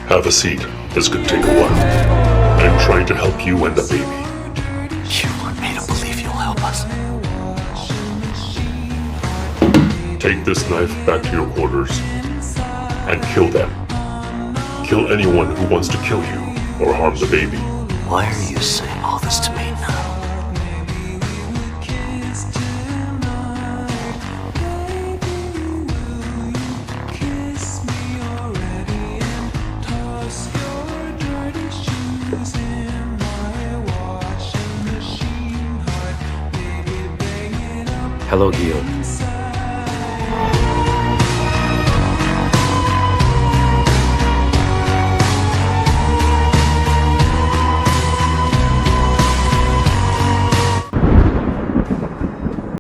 Have a seat. This could take a while. I'm trying to help you and the baby. You want me to believe you'll help us? Take this knife back to your quarters and kill them. Kill anyone who wants to kill you or harm the baby. Why are you saying all this to me now? Hello, Gi-hun.